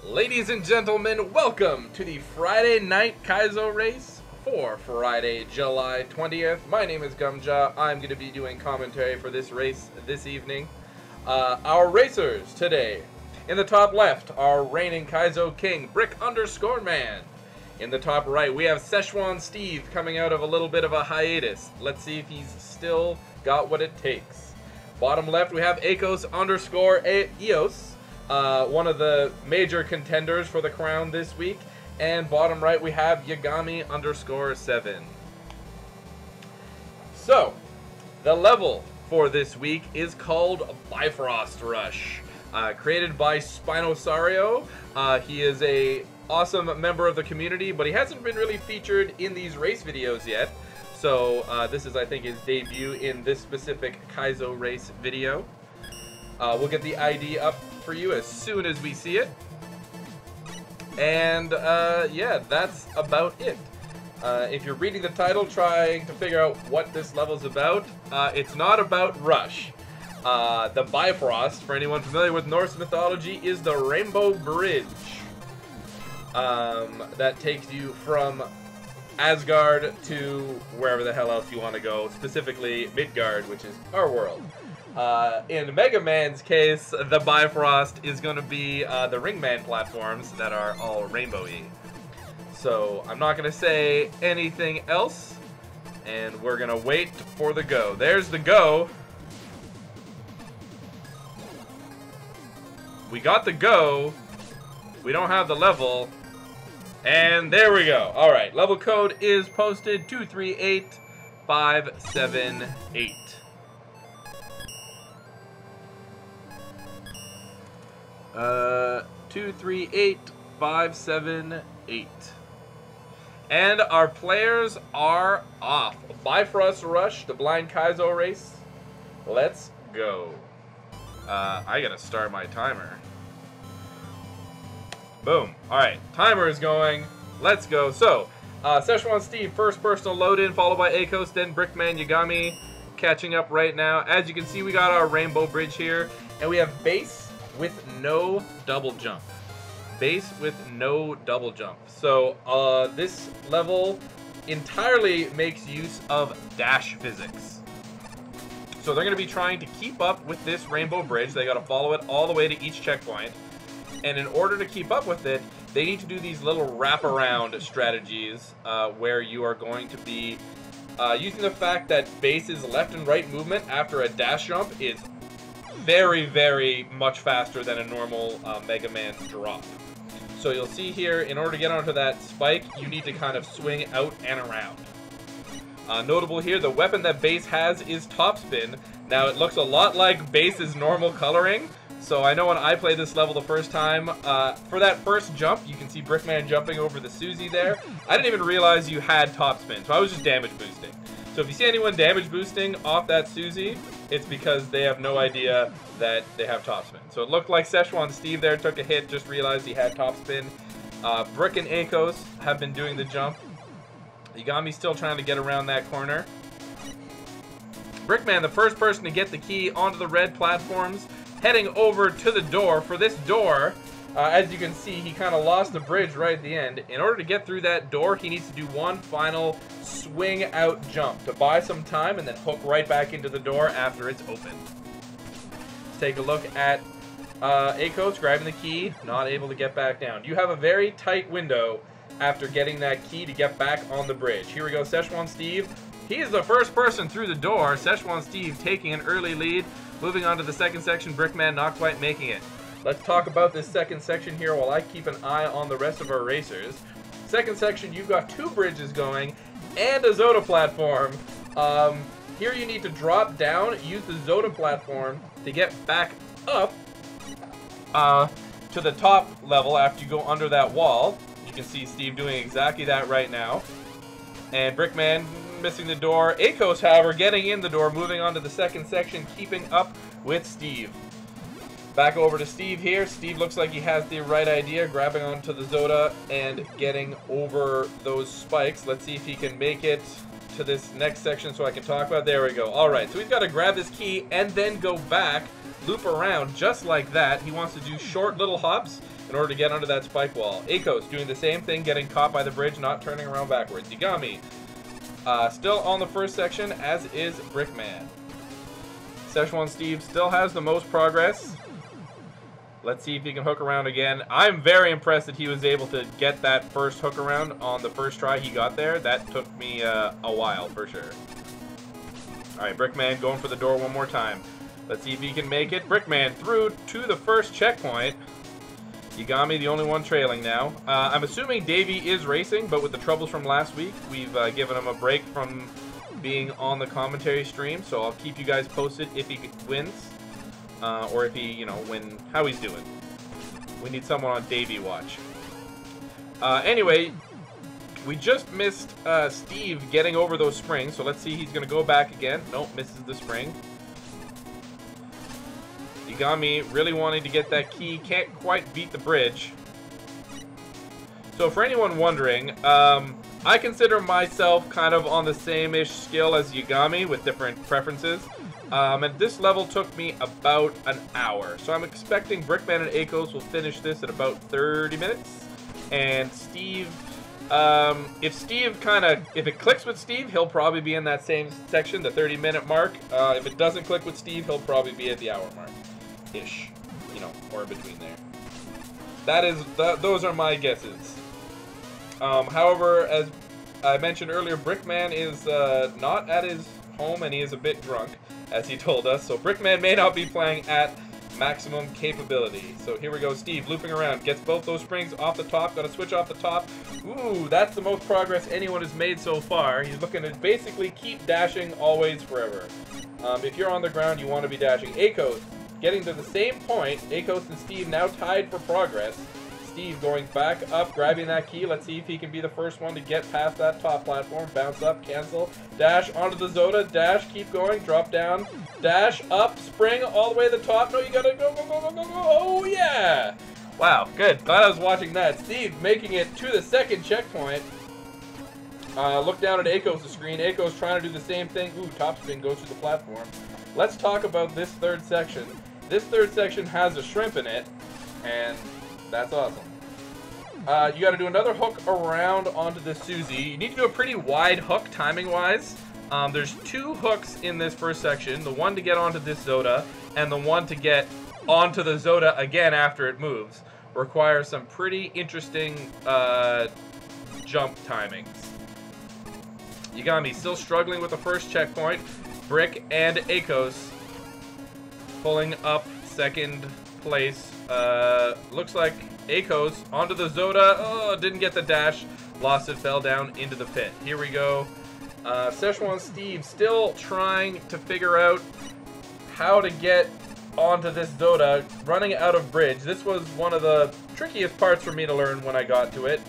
Ladies and gentlemen, welcome to the Friday night Kaizo race for Friday, July 20th. My name is Gumjaw. I'm going to be doing commentary for this race this evening. Our racers today, in the top left, our reigning Kaizo king, Brick_Man. In the top right, we have Szechuan Steve coming out of a little bit of a hiatus. Let's see if he's still got what it takes. Bottom left, we have Akos_Eos. One of the major contenders for the crown this week. And bottom right, we have Yagami_7. So, the level for this week is called Bifrost Rush. Created by Spinosario. He is a awesome member of the community, but he hasn't been really featured in these race videos yet. So, this is, I think, his debut in this specific Kaizo race video. We'll get the ID up for you as soon as we see it. And yeah, that's about it. If you're reading the title trying to figure out what this level's about, it's not about Rush. The Bifrost, for anyone familiar with Norse mythology, is the Rainbow Bridge that takes you from Asgard to wherever the hell else you want to go, specifically Midgard, which is our world. In Mega Man's case, the Bifrost is going to be the Ringman platforms that are all rainbowy. So I'm not going to say anything else, and we're going to wait for the go. There's the go. We got the go. We don't have the level. And there we go. All right, level code is posted 238578. 238578. And our players are off. Bifrost Rush, the blind Kaizo race. Let's go. I gotta start my timer. Boom. Alright, timer is going. Let's go. So, Szechuan Steve, first personal load in, followed by Akos, then Brickman, Yagami, catching up right now. As you can see, we got our rainbow bridge here, and we have base with no double jump. Base with no double jump. So this level entirely makes use of dash physics. So they're going to be trying to keep up with this rainbow bridge. They got to follow it all the way to each checkpoint. And in order to keep up with it, they need to do these little wraparound strategies where you are going to be using the fact that base's left and right movement after a dash jump is very, very much faster than a normal Mega Man's drop. So you'll see here, in order to get onto that spike, you need to kind of swing out and around. Notable here, the weapon that Base has is Topspin. Now, it looks a lot like Base's normal coloring. So I know when I played this level the first time, for that first jump, you can see Brickman jumping over the Susie there. I didn't even realize you had Topspin, so I was just damage boosting. So if you see anyone damage boosting off that Susie, it's because they have no idea that they have Topspin. So it looked like Szechuan Steve there took a hit, just realized he had Topspin. Brick and Akos have been doing the jump. Yagami's still trying to get around that corner. Brickman, the first person to get the key onto the red platforms, heading over to the door. For this door, as you can see, he kind of lost the bridge right at the end. In order to get through that door, he needs to do one final swing out jump to buy some time and then hook right back into the door after it's opened. Let's take a look at Akos grabbing the key, not able to get back down. You have a very tight window after getting that key to get back on the bridge. Here we go, Szechuan Steve. He is the first person through the door. Szechuan Steve taking an early lead. Moving on to the second section, Brickman not quite making it. Let's talk about this second section here while I keep an eye on the rest of our racers. Second section, you've got two bridges going and a Zoda platform. Here you need to drop down, use the Zoda platform to get back up to the top level after you go under that wall. You can see Steve doing exactly that right now. And Brickman missing the door. Akos, however, getting in the door, moving on to the second section, keeping up with Steve. Back over to Steve here. Steve looks like he has the right idea, grabbing onto the Zoda and getting over those spikes. Let's see if he can make it to this next section so I can talk about it. There we go. All right, so he's got to grab this key and then go back, loop around just like that. He wants to do short little hops in order to get under that spike wall. Akos doing the same thing, getting caught by the bridge, not turning around backwards. Yagami still on the first section, as is Brickman. Szechuan Steve still has the most progress. Let's see if he can hook around again. I'm very impressed that he was able to get that first hook around on the first try he got there. That took me a while, for sure. Alright, Brickman going for the door one more time. Let's see if he can make it. Brickman through to the first checkpoint. Yagami, the only one trailing now. I'm assuming Davey is racing, but with the troubles from last week, we've given him a break from being on the commentary stream, so I'll keep you guys posted if he wins, or if he, you know, how he's doing. We need someone on Davey watch. Anyway, we just missed Steve getting over those springs, so let's see, he's going to go back again. Nope, misses the spring. Yagami really wanting to get that key, can't quite beat the bridge. So for anyone wondering, I consider myself kind of on the same-ish skill as Yagami with different preferences. And this level took me about an hour. So I'm expecting Brickman and Akos will finish this at about 30 minutes. And Steve, if it clicks with Steve, he'll probably be in that same section, the 30-minute mark. If it doesn't click with Steve, he'll probably be at the hour mark-ish, you know, or in between there. Those are my guesses. However, as I mentioned earlier, Brickman is not at his home, and he is a bit drunk, as he told us. So Brickman may not be playing at maximum capability. So here we go, Steve looping around, gets both those springs off the top, got to switch off the top. Ooh, that's the most progress anyone has made so far. He's looking to basically keep dashing always, forever. If you're on the ground, you want to be dashing. Akos getting to the same point. Akos and Steve now tied for progress. Steve going back up, grabbing that key. Let's see if he can be the first one to get past that top platform. Bounce up, cancel, dash onto the Zoda, dash, keep going, drop down, dash, up, spring, all the way to the top. No, you gotta go, go, go, go, go, go. Oh, yeah. Wow, good. Glad I was watching that. Steve making it to the second checkpoint. Look down at Akos' screen. Akos trying to do the same thing. Ooh, top spin goes through the platform. Let's talk about this third section. This third section has a shrimp in it, and that's awesome. You got to do another hook around onto the Suzy. You need to do a pretty wide hook timing-wise. There's two hooks in this first section. The one to get onto this Zoda, and the one to get onto the Zoda again after it moves. Requires some pretty interesting jump timings. Yagami still struggling with the first checkpoint. Brick and Akos pulling up second place. Looks like Akos onto the Zoda. Oh, didn't get the dash. Lost it, fell down into the pit. Here we go. Szechuan Steve still trying to figure out how to get onto this Zoda, running out of bridge. This was one of the trickiest parts for me to learn when I got to it.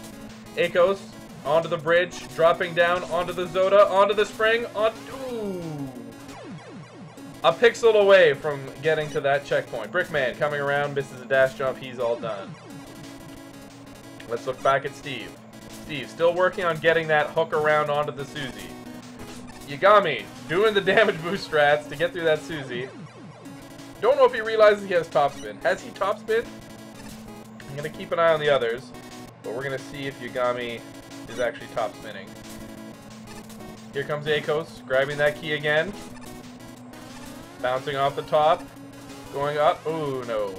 Akos onto the bridge, dropping down onto the Zoda, onto the spring, ooh. A pixel away from getting to that checkpoint. Brickman coming around, misses a dash jump, he's all done. Let's look back at Steve. Steve still working on getting that hook around onto the Suzy. Yagami doing the damage boost strats to get through that Suzy. Don't know if he realizes he has topspin. Has he topspin? I'm going to keep an eye on the others, but we're going to see if Yagami is actually topspinning. Here comes Akos, grabbing that key again. Bouncing off the top. Going up. Ooh, no.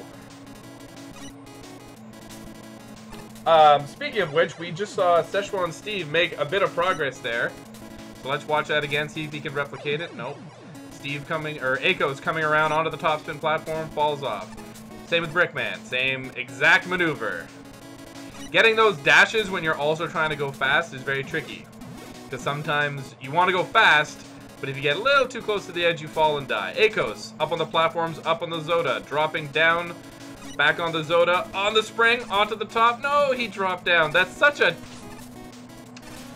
Speaking of which, we just saw Szechuan Steve make a bit of progress there. So let's watch that again, see if he can replicate it. Nope. Steve Akos coming around onto the topspin platform, falls off. Same with Brickman, same exact maneuver. Getting those dashes when you're also trying to go fast is very tricky. Because sometimes you want to go fast, but if you get a little too close to the edge, you fall and die. Akos, up on the platforms, up on the Zoda, dropping down, back on the Zoda, on the spring, onto the top. No, he dropped down. That's such a...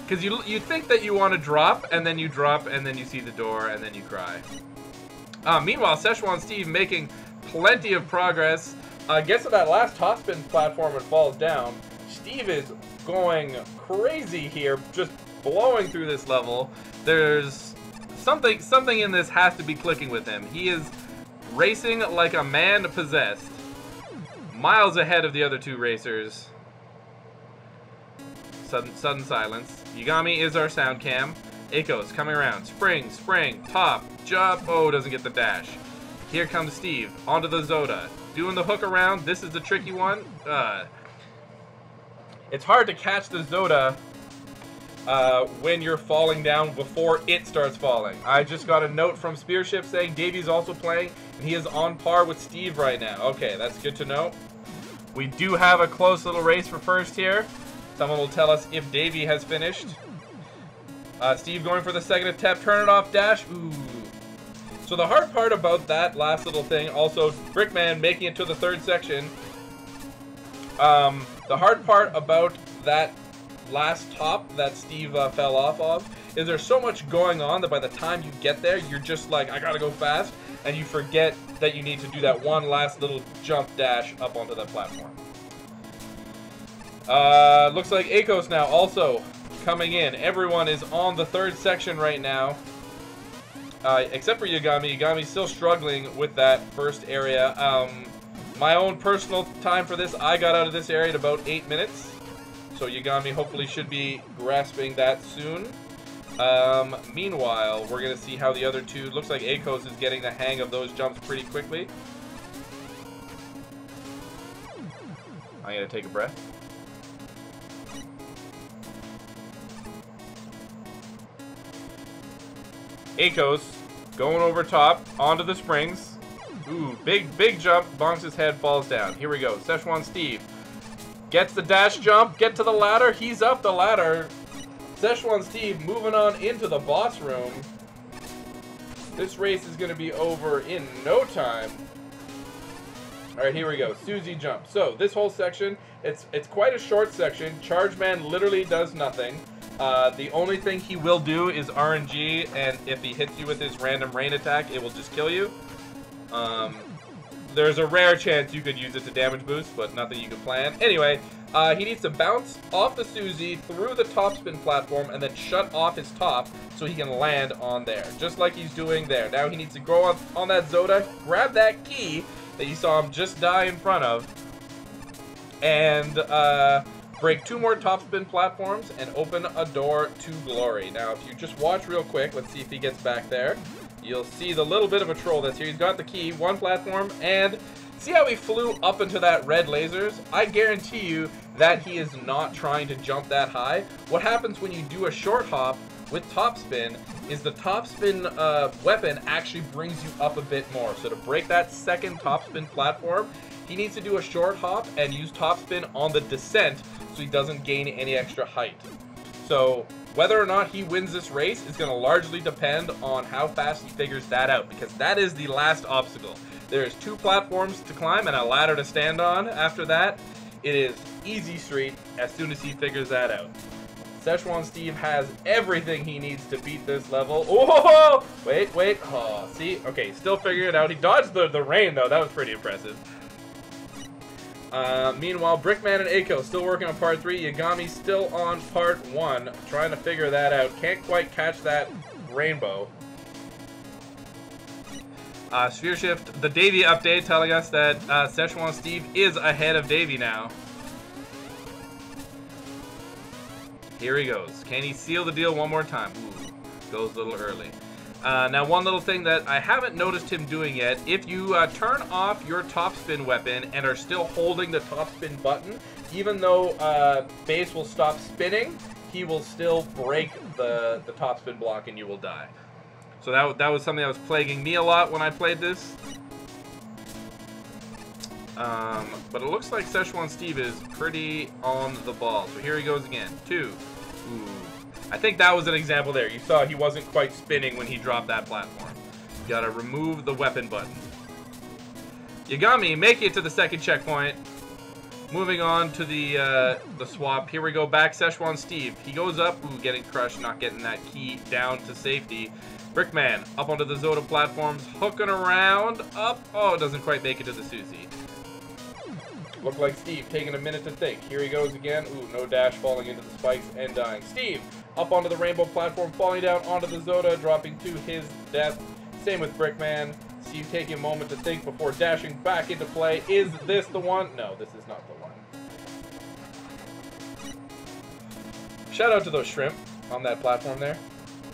Because you think that you want to drop, and then you drop, and then you see the door, and then you cry. Meanwhile, Szechuan Steve making plenty of progress. Gets to that last topspin platform and falls down. Steve is going crazy here, just blowing through this level. There's something in this has to be clicking with him. He is racing like a man possessed. Miles ahead of the other two racers. Sudden silence. Yagami is our sound cam. Eiko's coming around. Spring, top, jump. Oh, doesn't get the dash. Here comes Steve, onto the Zoda. Doing the hook around. This is the tricky one. It's hard to catch the Zoda when you're falling down before it starts falling. I just got a note from Spearship saying Davey's also playing, and he is on par with Steve right now. Okay, that's good to know. We do have a close little race for first here. Someone will tell us if Davey has finished. Steve going for the second attempt. Turn it off dash. Ooh. So the hard part about that last little thing, also Brickman making it to the third section. The hard part about that last top that Steve fell off of is there's so much going on that by the time you get there, you're just like, I gotta go fast, and you forget that you need to do that one last little jump dash up onto that platform. Looks like Eiko's now also coming in. Everyone is on the third section right now. Except for Yagami. Yagami's still struggling with that first area. My own personal time for this, I got out of this area at about 8 minutes. So Yagami hopefully should be grasping that soon. Meanwhile, we're going to see how the other two... Looks like Eiko's is getting the hang of those jumps pretty quickly. I'm going to take a breath. Eiko's going over top, onto the springs. Ooh, big jump, bonks his head, falls down. Here we go. Szechuan Steve gets the dash jump, get to the ladder. He's up the ladder. Szechuan Steve moving on into the boss room. This race is going to be over in no time. All right, here we go. Susie jump. So this whole section, it's quite a short section. Charge Man literally does nothing. The only thing he will do is RNG, and if he hits you with his random rain attack, it will just kill you. There's a rare chance you could use it to damage boost, but nothing you can plan. Anyway, he needs to bounce off the Susie through the top spin platform and then shut off his top so he can land on there, just like he's doing there. Now he needs to go on that Zoda, grab that key that you saw him just die in front of, and break 2 more top spin platforms and open a door to glory. Now, if you just watch real quick, let's see if he gets back there. You'll see the little bit of a troll that's here. He's got the key, 1 platform, and see how he flew up into that red lasers? I guarantee you that he is not trying to jump that high. What happens when you do a short hop with top spin is the top spin weapon actually brings you up a bit more. So to break that second top spin platform, he needs to do a short hop and use top spin on the descent so he doesn't gain any extra height. So whether or not he wins this race is going to largely depend on how fast he figures that out, because that is the last obstacle. There's 2 platforms to climb and a ladder to stand on. After that, it is easy street as soon as he figures that out. Szechuan Steve has everything he needs to beat this level. Oh, wait. Oh, see? Okay, still figuring it out. He dodged the rain, though. That was pretty impressive. Meanwhile, Brickman and Eiko still working on part 3. Yagami still on part 1, trying to figure that out. Can't quite catch that rainbow. Sphere Shift, the Davey update telling us that Szechuan Steve is ahead of Davey now. Here he goes. Can he seal the deal one more time? Ooh, goes a little early. Now, one little thing that I haven't noticed him doing yet, if you turn off your top spin weapon and are still holding the top spin button, even though base will stop spinning, he will still break the top spin block and you will die. So that was something that was plaguing me a lot when I played this. But it looks like Szechuan Steve is pretty on the ball. So here he goes again. 2. Ooh. I think that was an example there. You saw he wasn't quite spinning when he dropped that platform. You gotta remove the weapon button. Yagami make it to the second checkpoint. Moving on to the swap. Here we go back. Szechuan Steve. He goes up. Ooh, getting crushed. Not getting that key down to safety. Brickman up onto the Zoda platforms. Hooking around. Up. Oh, doesn't quite make it to the Susie. Look like Steve taking a minute to think. Here he goes again. Ooh, no dash, falling into the spikes and dying. Steve up onto the rainbow platform, falling down onto the Zoda, dropping to his death. Same with Brickman. Steve taking a moment to think before dashing back into play. Is this the one? No, this is not the one. Shout out to those shrimp on that platform there,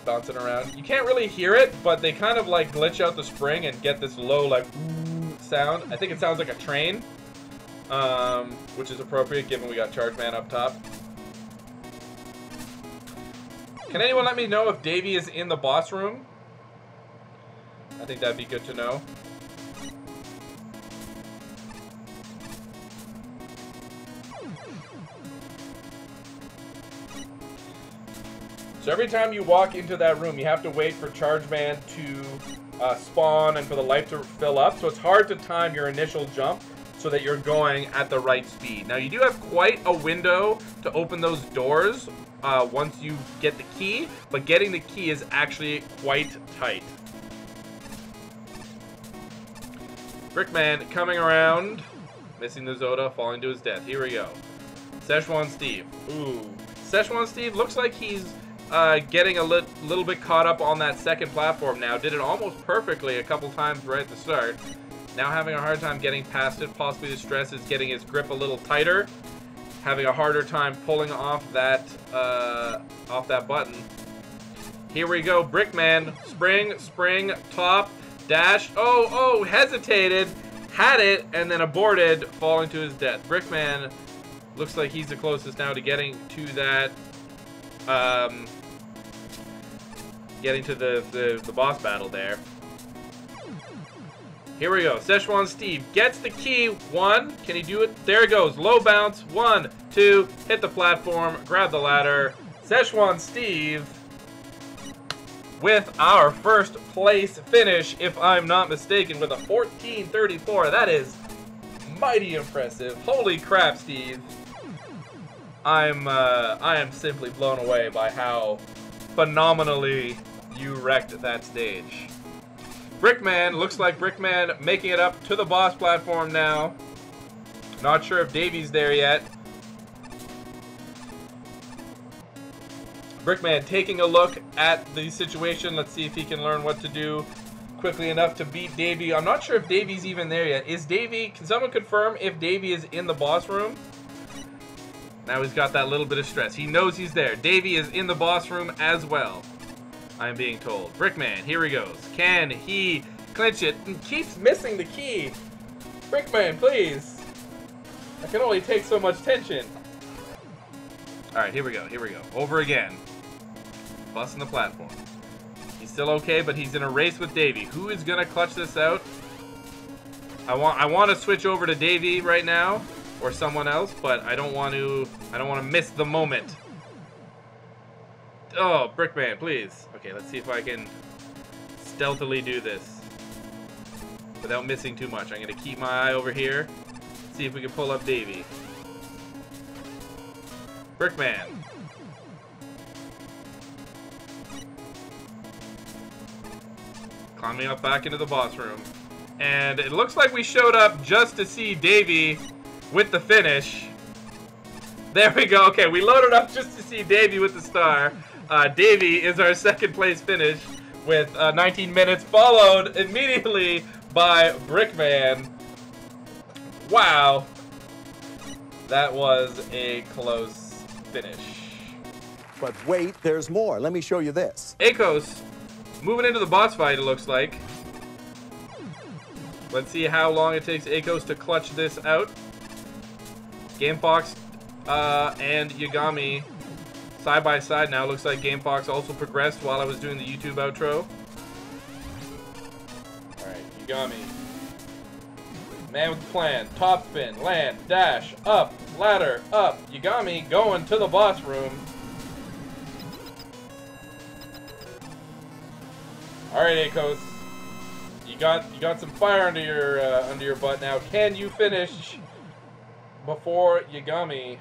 bouncing around. You can't really hear it, but they kind of like glitch out the spring and get this low like ooh sound. I think it sounds like a train, which is appropriate given we got Charge Man up top. Can anyone let me know if Davey is in the boss room? I think that'd be good to know. So every time you walk into that room, you have to wait for Charge Man to spawn and for the life to fill up. So it's hard to time your initial jump so that you're going at the right speed. Now you do have quite a window to open those doors once you get the key, but getting the key is actually quite tight. Brickman coming around, missing the Zoda, falling to his death. Here we go. Szechuan Steve. Ooh. Szechuan Steve looks like he's getting a little bit caught up on that second platform now. Did it almost perfectly a couple times right at the start. Now having a hard time getting past it. Possibly the stress is getting his grip a little tighter. Having a harder time pulling off that button. Here we go. Brickman. Spring, top. Dash. Oh, hesitated. Had it, and then aborted, falling to his death. Brickman looks like he's the closest now to getting to that, getting to the boss battle there. Here we go. Szechuan Steve gets the key. One. Can he do it? There it goes. Low bounce. 1, 2. Hit the platform. Grab the ladder. Szechuan Steve with our first place finish, if I'm not mistaken, with a 14:34. That is mighty impressive. Holy crap, Steve. I am simply blown away by how phenomenally you wrecked that stage. Brickman, looks like Brickman making it up to the boss platform now. Not sure if Davey's there yet. Brickman taking a look at the situation. Let's see if he can learn what to do quickly enough to beat Davey. I'm not sure if Davey's even there yet. Is Davey, can someone confirm if Davey is in the boss room? Now he's got that little bit of stress. He knows he's there. Davey is in the boss room as well, I'm being told. Brickman, here he goes. Can he clinch it? And keeps missing the key. Brickman, please. I can only take so much tension. Alright, here we go. Over again. Busting the platform. He's still okay, but he's in a race with Davey. Who is gonna clutch this out? I want to switch over to Davey right now, or someone else, but I don't want to miss the moment. Oh, Brickman, please. Okay, let's see if I can stealthily do this without missing too much. I'm gonna keep my eye over here. See if we can pull up Davey. Brickman. Climbing up back into the boss room. And it looks like we showed up just to see Davey with the finish. There we go. Okay, we loaded up just to see Davey with the star. Davey is our second place finish with 19 minutes, followed immediately by Brickman. Wow. That was a close finish. But wait, there's more. Let me show you this. Akos moving into the boss fight, it looks like. Let's see how long it takes Akos to clutch this out. GameFox and Yagami side by side now. Looks like GameFox also progressed while I was doing the YouTube outro. Alright, Yagami. Man with the plan. Top spin, land, dash, up, ladder, up. Yagami going to the boss room. Alright, Akos. You got some fire under your butt now. Can you finish before Yagami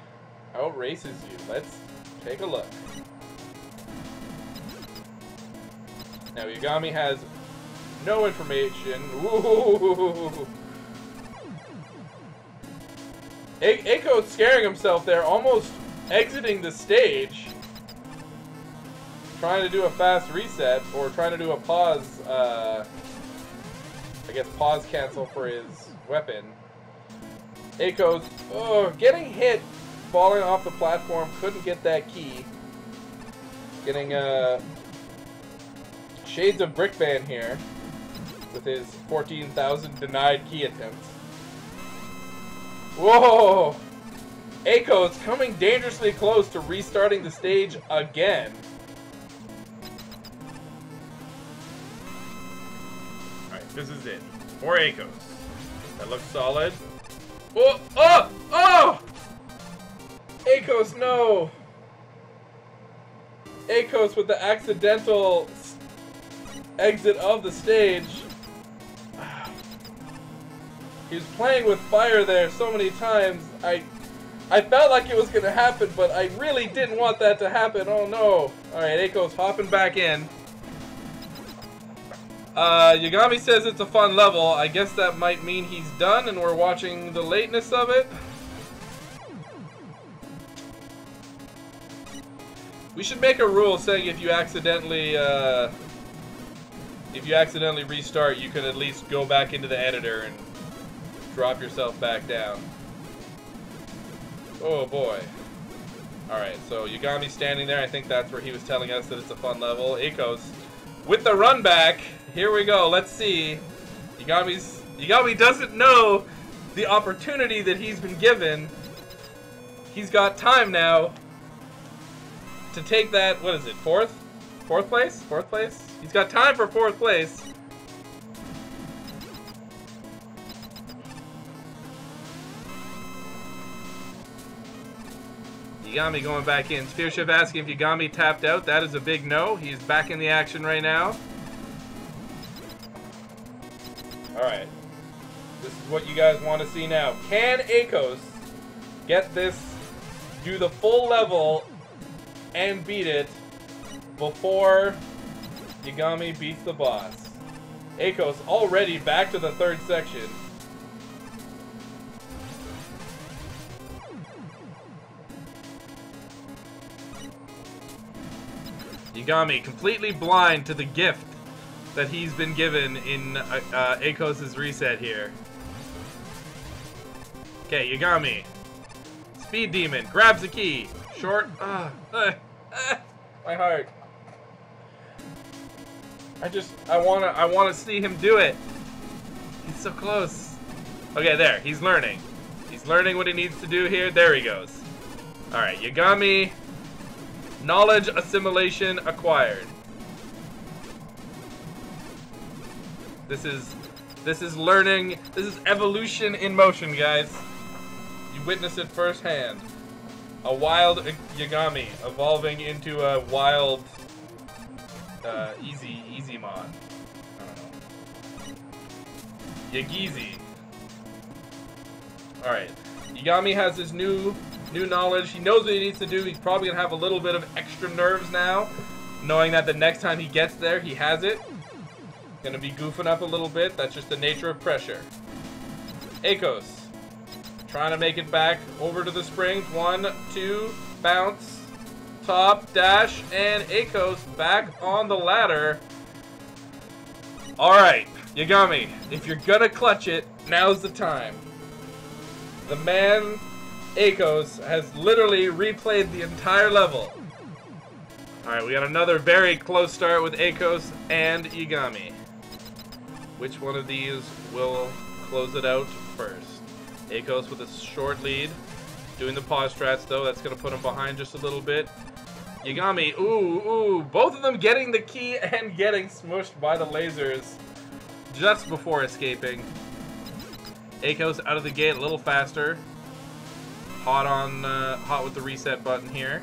outraces you? Let's take a look. Now Yagami has no information. Ooh. Aiko's scaring himself there, almost exiting the stage. Trying to do a fast reset, or trying to do a pause, I guess pause cancel for his weapon. Aiko's, getting hit, falling off the platform, couldn't get that key. Getting, shades of Brickman here, with his 14,000 denied key attempts. Whoa! Aiko's coming dangerously close to restarting the stage again. Alright, this is it. More Aiko's. That looks solid. Oh! Oh! Oh! Aiko's, no! Aiko's with the accidental exit of the stage. He was playing with fire there so many times. I felt like it was going to happen, but I really didn't want that to happen. Oh no. Alright, Aiko's hopping back in. Yagami says it's a fun level. I guess that might mean he's done and we're watching the lateness of it. We should make a rule saying if you accidentally restart, you can at least go back into the editor and drop yourself back down. Oh boy. Alright, so Yagami's standing there. I think that's where he was telling us that it's a fun level. Aiko's with the run back. Here we go. Let's see. Yagami doesn't know the opportunity that he's been given. He's got time now to take that, what is it, fourth place? Fourth place? He's got time for fourth place. Yagami going back in. Spearship asking if Yagami tapped out. That is a big no. He's back in the action right now. Alright. This is what you guys want to see now. Can Aiko's get this, do the full level, and beat it before Yagami beats the boss? Aiko's already back to the third section. Yagami completely blind to the gift that he's been given in Aiko's reset here. Okay, Yagami. Speed Demon grabs the key. Short. My heart. I wanna see him do it. He's so close. Okay, there. He's learning. He's learning what he needs to do here. There he goes. All right, Yagami. Knowledge assimilation acquired. This is learning. This is evolution in motion, guys. You witness it firsthand. A wild Yagami evolving into a wild easy mod. I don't know. Yagizi. All right. Yagami has his new knowledge. He knows what he needs to do. He's probably gonna have a little bit of extra nerves now, knowing that the next time he gets there, he has it. Gonna be goofing up a little bit. That's just the nature of pressure. Aiko's trying to make it back over to the springs. 1, 2, bounce, top, dash, and Aiko's back on the ladder. All right, Yagami, if you're gonna clutch it, now's the time. The man, Aiko's, has literally replayed the entire level. All right, we got another very close start with Aiko's and Yagami. Which one of these will close it out first? Aiko's with a short lead. Doing the pause strats, though. That's going to put him behind just a little bit. Yagami, ooh. Both of them getting the key and getting smushed by the lasers just before escaping. Aiko's out of the gate a little faster. Hot with the reset button here.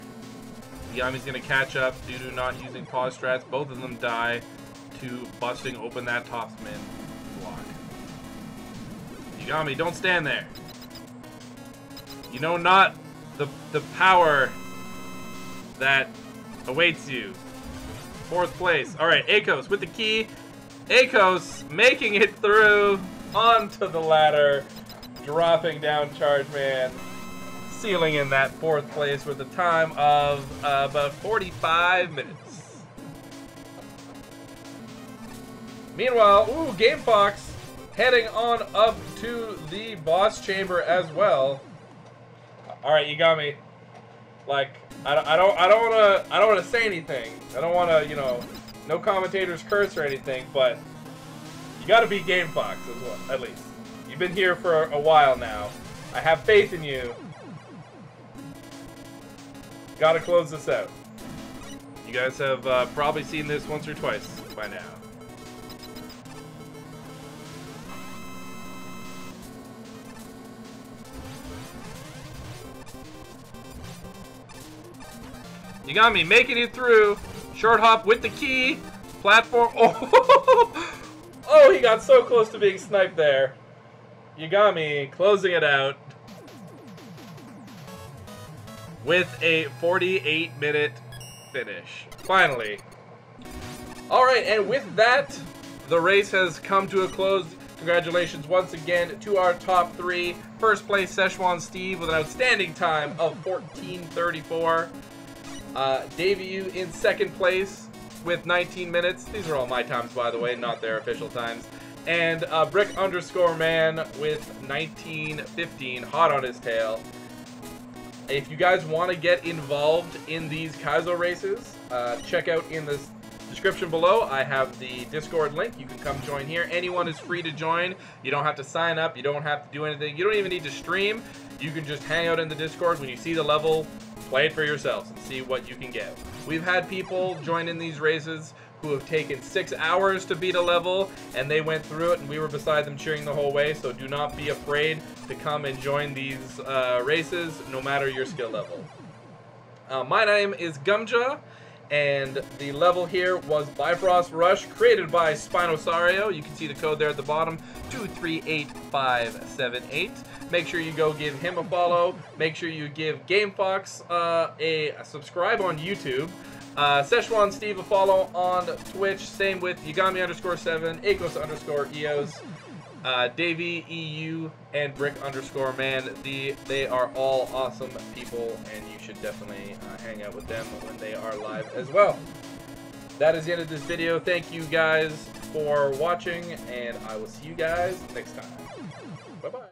Yagami's going to catch up due to not using pause strats. Both of them die to busting open that top spin block. Yagami, don't stand there. You know not the power that awaits you. Fourth place. Alright, Aiko's with the key. Aiko's making it through onto the ladder. dropping down Charge Man, sealing in that 4th place with a time of about 45 minutes. Meanwhile, ooh, Game Fox heading on up to the boss chamber as well. All right, you got me. Like, I don't want to say anything. I don't want to, you know, no commentators curse or anything, but you got to beat Game Fox as well, at least. You've been here for a while now. I have faith in you. Got to close this out. You guys have probably seen this once or twice by now. You got me making it through. Short hop with the key. Platform. Oh, oh, he got so close to being sniped there. You got me closing it out with a 48-minute finish. Finally. All right, and with that, the race has come to a close. Congratulations once again to our top 3. First place, Szechuan Steve with an outstanding time of 14:34. Debut in 2nd place with 19 minutes. These are all my times, by the way, not their official times. And Brick_man with 19:15, hot on his tail. If you guys want to get involved in these Kaizo races, check out in the description below. I have the Discord link. You can come join here. Anyone is free to join. You don't have to sign up. You don't have to do anything. You don't even need to stream. You can just hang out in the Discord. When you see the level, play it for yourselves and see what you can get. We've had people join in these races who have taken 6 hours to beat a level, and they went through it, and we were beside them cheering the whole way, so do not be afraid to come and join these races, no matter your skill level. My name is Gumjaw, and the level here was Bifrost Rush, created by Spinosario. You can see the code there at the bottom, 238578. Make sure you go give him a follow. Make sure you give Game Fox a subscribe on YouTube. Szechuan Steve a follow on Twitch. Same with Yagami_7, Akos_EOS, Davey EU, and Brick_man. They are all awesome people, and you should definitely hang out with them when they are live as well. That is the end of this video. Thank you guys for watching, and I will see you guys next time. Bye-bye.